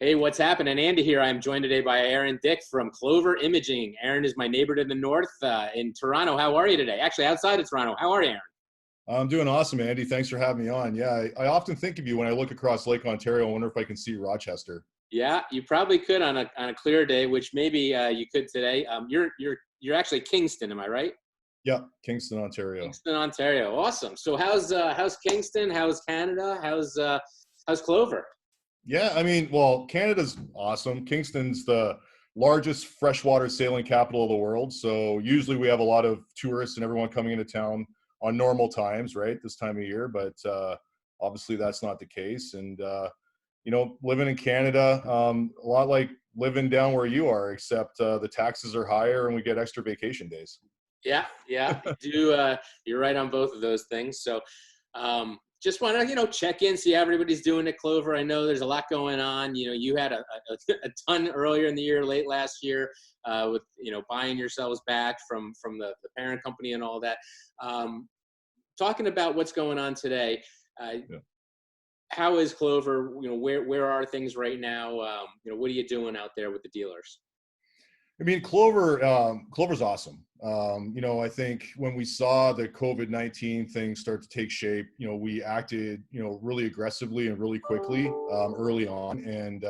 Hey, what's happening? Andy here. I'm joined today by Aaron Dyck from Clover Imaging. Aaron is my neighbor to the north in Toronto. How are you today? Actually, outside of Toronto. How are you, Aaron? I'm doing awesome, Andy. Thanks for having me on. Yeah, I often think of you when I look across Lake Ontario. I wonder if I can see Rochester. Yeah, you probably could on a clear day, which maybe you could today. You're actually Kingston, am I right? Yeah, Kingston, Ontario. Kingston, Ontario. Awesome. So how's Kingston? How's Canada? How's Clover? Yeah, well, Canada's awesome. Kingston's the largest freshwater sailing capital of the world. So usually we have a lot of tourists and everyone coming into town on normal times, right? This time of year, but obviously that's not the case. And living in Canada, a lot like living down where you are, except the taxes are higher and we get extra vacation days. Yeah, you do. You're right on both of those things. So, just want to, check in, see how everybody's doing at Clover. I know there's a lot going on. You had a ton earlier in the year, late last year, with, buying yourselves back from the parent company and all that. Talking about what's going on today, Yeah. how is Clover? Where are things right now? What are you doing out there with the dealers? Clover's awesome. I think when we saw the COVID-19 thing start to take shape, we acted, really aggressively and really quickly early on, and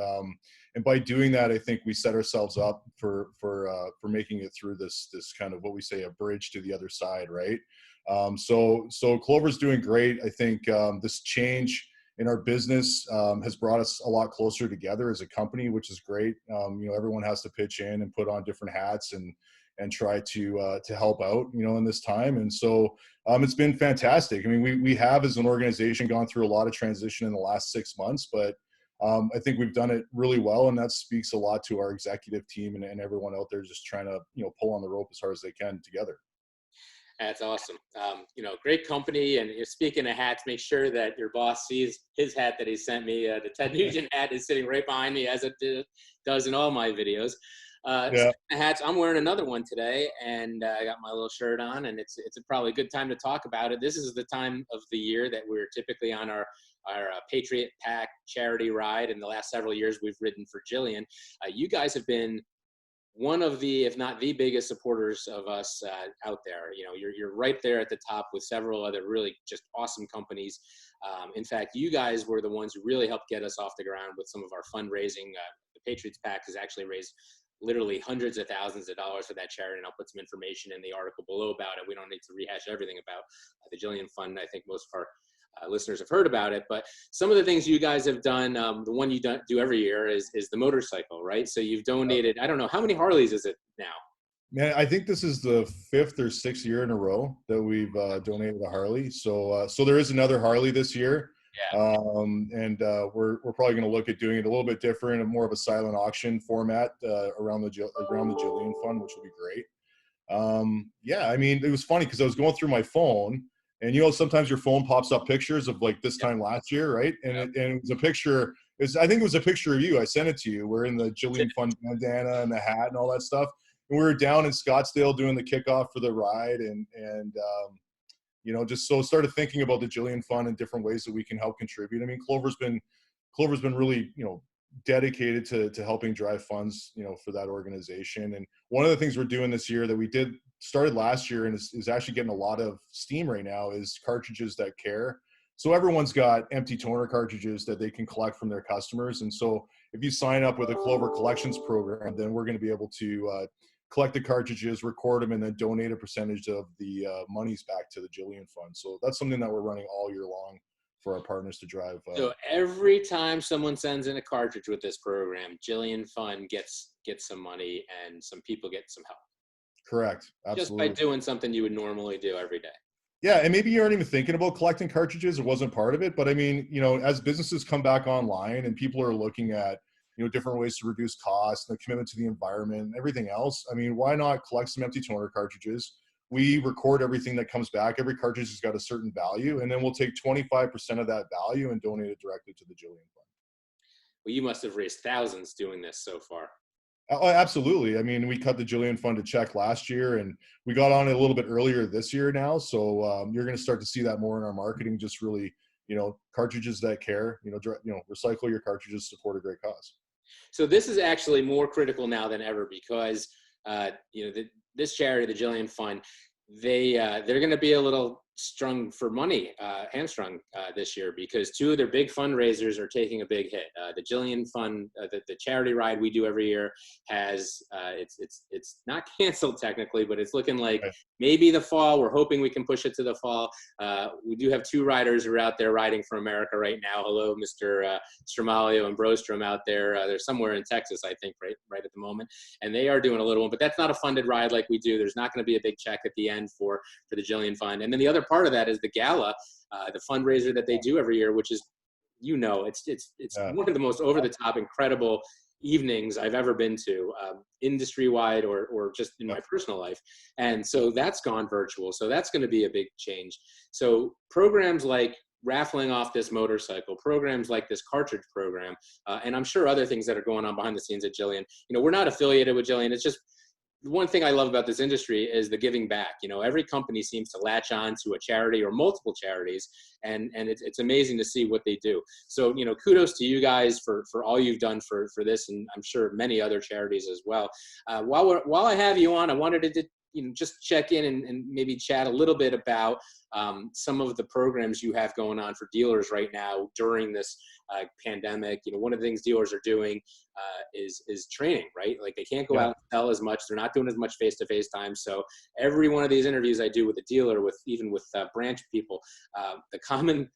by doing that, I think we set ourselves up for making it through this kind of what we say a bridge to the other side, right? So Clover's doing great. I think this change in our business has brought us a lot closer together as a company, which is great. Everyone has to pitch in and put on different hats and try to help out, in this time. And so it's been fantastic. We have as an organization gone through a lot of transition in the last 6 months, but I think we've done it really well, and that speaks a lot to our executive team and everyone out there just trying to pull on the rope as hard as they can together. That's awesome. Great company. And speaking of hats, make sure that your boss sees his hat that he sent me. The Ted Nugent hat is sitting right behind me, as it does in all my videos. Yeah. Hats. I'm wearing another one today, and I got my little shirt on, and it's probably a good time to talk about it. This is the time of the year that we're typically on our Patriot Pack charity ride. In the last several years, we've ridden for Jillian. You guys have been one of the, if not the biggest supporters of us out there. You're right there at the top with several other really just awesome companies. In fact, you guys were the ones who really helped get us off the ground with some of our fundraising. The Patriots Pack has actually raised literally hundreds of thousands of dollars for that charity, and I'll put some information in the article below about it. We don't need to rehash everything about the Jillian Fund. I think most of our listeners have heard about it, but some of the things you guys have done, the one you do every year is the motorcycle, right? So you've donated, I don't know, how many Harleys is it now? Man, I think this is the 5th or 6th year in a row that we've donated a Harley. So there is another Harley this year. Yeah. And we're probably going to look at doing it a little bit different and more of a silent auction format around the Jillian Fund, which will be great. It was funny because I was going through my phone, and sometimes your phone pops up pictures of like this time last year, right? And it was a picture. I think it was a picture of you. I sent it to you. We're in the Jillian Fund bandana and the hat and all that stuff. And we were down in Scottsdale doing the kickoff for the ride, and just so started thinking about the Jillian Fund and different ways that we can help contribute. Clover's been really, dedicated to helping drive funds, for that organization. And one of the things we're doing this year that we started last year and is actually getting a lot of steam right now is cartridges that care. So everyone's got empty toner cartridges that they can collect from their customers. And so if you sign up with a Clover Collections program, then we're going to be able to collect the cartridges, record them, and then donate a percentage of the monies back to the Jillian Fund. So that's something that we're running all year long for our partners to drive. So every time someone sends in a cartridge with this program, Jillian Fund gets some money and some people get some help. Correct. Absolutely. Just by doing something you would normally do every day. Yeah, and maybe you aren't even thinking about collecting cartridges. It wasn't part of it. But as businesses come back online and people are looking at, different ways to reduce costs, the commitment to the environment, and everything else, why not collect some empty toner cartridges? We record everything that comes back. Every cartridge has got a certain value, and then we'll take 25% of that value and donate it directly to the Jillian Fund. Well, you must have raised thousands doing this so far. Oh, absolutely. We cut the Jillian Fund a check last year, and we got on it a little bit earlier this year now. So you're going to start to see that more in our marketing. Just really, cartridges that care. Recycle your cartridges, support a great cause. So this is actually more critical now than ever because, this charity, the Jillian Fund, they're going to be a little hamstrung this year because two of their big fundraisers are taking a big hit. The Jillian Fund, the charity ride we do every year, has it's not canceled technically, but it's looking like maybe the fall. We're hoping we can push it to the fall. We do have two riders who are out there riding for America right now. Hello, Mr. Stramalio and Brostrom out there. They're somewhere in Texas, I think, right at the moment, and they are doing a little one. But that's not a funded ride like we do. There's not going to be a big check at the end for the Jillian Fund, and then the other part of that is the gala, the fundraiser that they do every year, which is, it's one of the most over-the-top, incredible evenings I've ever been to, industry-wide or just in my personal life. And so that's gone virtual. So that's going to be a big change. So programs like raffling off this motorcycle, programs like this cartridge program, and I'm sure other things that are going on behind the scenes at Jillian. We're not affiliated with Jillian. It's just one thing I love about this industry is the giving back. Every company seems to latch on to a charity or multiple charities, and it's amazing to see what they do. So, kudos to you guys for all you've done for this, and I'm sure many other charities as well. While I have you on, I wanted to just check in and maybe chat a little bit about some of the programs you have going on for dealers right now during this pandemic. One of the things dealers are doing is training, right? Like they can't go out and sell as much. They're not doing as much face-to-face time. So every one of these interviews I do with a dealer, even with branch people, the common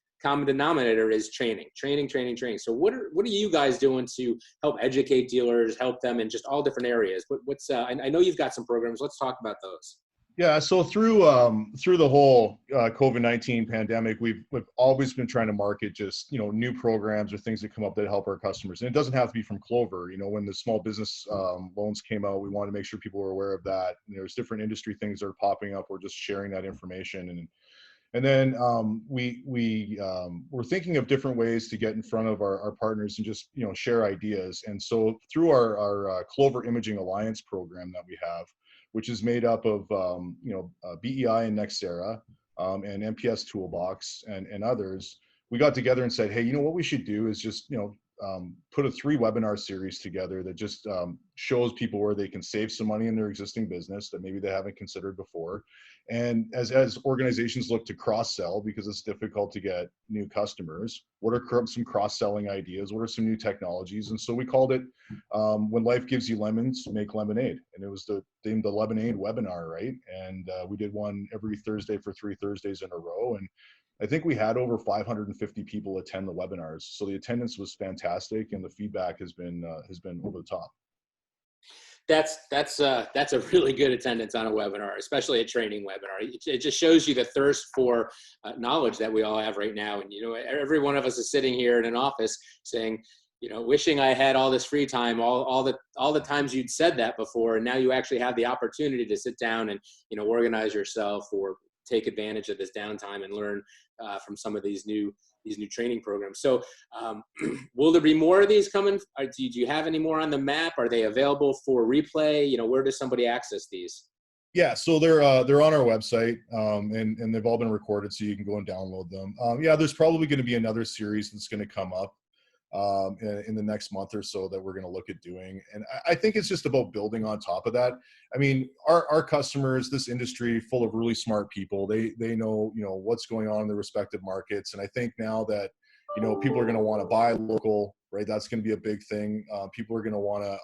denominator is training. So what are you guys doing to help educate dealers, help them in just all different areas? I know you've got some programs. Let's talk about those. Yeah, so through the whole COVID-19 pandemic, we've always been trying to market just new programs or things that come up that help our customers. And it doesn't have to be from Clover. When the small business loans came out, we wanted to make sure people were aware of that. And there's different industry things that are popping up. We're just sharing that information, and then we're thinking of different ways to get in front of our partners and just share ideas. And so through our Clover Imaging Alliance program that we have, which is made up of BEI and NEXERA and MPS Toolbox and others, we got together and said, hey, what we should do is just put a 3-webinar series together that just shows people where they can save some money in their existing business that maybe they haven't considered before. And as organizations look to cross-sell, because it's difficult to get new customers, what are some cross-selling ideas? What are some new technologies? And so we called it When Life Gives You Lemons, Make Lemonade. And it was the Lemonade webinar, right? And we did one every Thursday for 3 Thursdays in a row. And I think we had over 550 people attend the webinars. So the attendance was fantastic, and the feedback has been over the top. That's a really good attendance on a webinar, especially a training webinar. It just shows you the thirst for knowledge that we all have right now. And every one of us is sitting here in an office saying, wishing I had all this free time, all the times you'd said that before, and now you actually have the opportunity to sit down and organize yourself or take advantage of this downtime and learn from some of these new training programs. So will there be more of these coming? Do you have any more on the map? Are they available for replay? Where does somebody access these? Yeah, so they're on our website, and they've all been recorded, so you can go and download them. Yeah, there's probably going to be another series that's going to come up in the next month or so that we're going to look at doing. And I think it's just about building on top of that. I mean, our customers, this industry full of really smart people, they know, what's going on in their respective markets. And I think now that, people are going to want to buy local, right? That's going to be a big thing. People are going to want to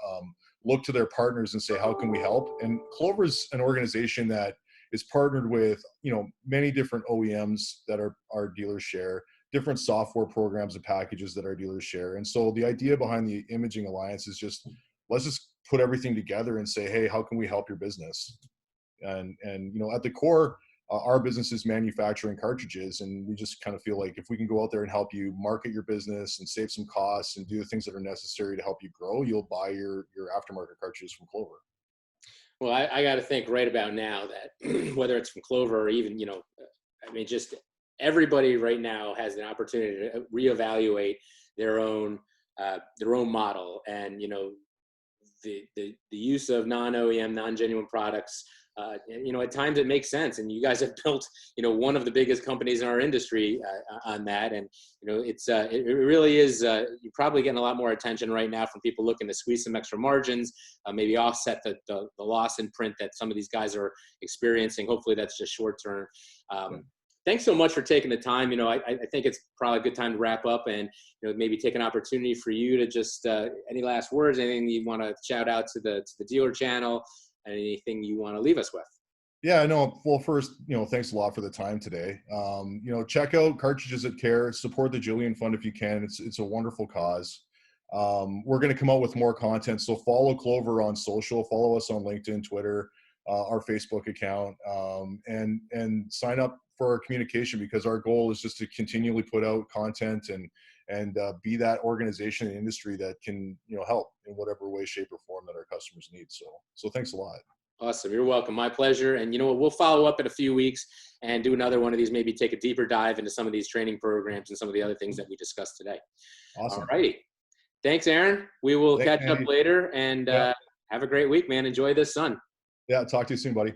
look to their partners and say, how can we help? And Clover's an organization that is partnered with, many different OEMs that our dealers share, different software programs and packages that our dealers share. And so the idea behind the Imaging Alliance is just, let's just put everything together and say, hey, how can we help your business? And at the core, our business is manufacturing cartridges. And we just kind of feel like if we can go out there and help you market your business and save some costs and do the things that are necessary to help you grow, you'll buy your aftermarket cartridges from Clover. Well, I got to think right about now that whether it's from Clover or even, just everybody right now has an opportunity to reevaluate their own model, and the use of non-OEM, non-genuine products you know, at times it makes sense, and you guys have built, you know, one of the biggest companies in our industry on that. And you know, it really is. You're probably getting a lot more attention right now from people looking to squeeze some extra margins, maybe offset the loss in print that some of these guys are experiencing. Hopefully, that's just short term. Thanks so much for taking the time. You know, I think it's probably a good time to wrap up, and you know, maybe take an opportunity for you to just any last words, anything you want to shout out to the dealer channel, anything you want to leave us with. Yeah, no. Well, first, you know, thanks a lot for the time today. You know, check out Cartridges That Care. Support the Jillian Fund if you can. It's a wonderful cause. We're going to come out with more content, so follow Clover on social. Follow us on LinkedIn, Twitter, our Facebook account, and sign up for our communication, because our goal is just to continually put out content and be that organization in the industry that can, you know, help in whatever way, shape, or form that our customers need. So thanks a lot. Awesome. You're welcome. My pleasure. And you know what, we'll follow up in a few weeks and do another one of these, maybe take a deeper dive into some of these training programs and some of the other things that we discussed today. Awesome. All righty. Thanks, Aaron. We will catch up later, and have a great week, man. Enjoy this sun. Yeah. Talk to you soon, buddy.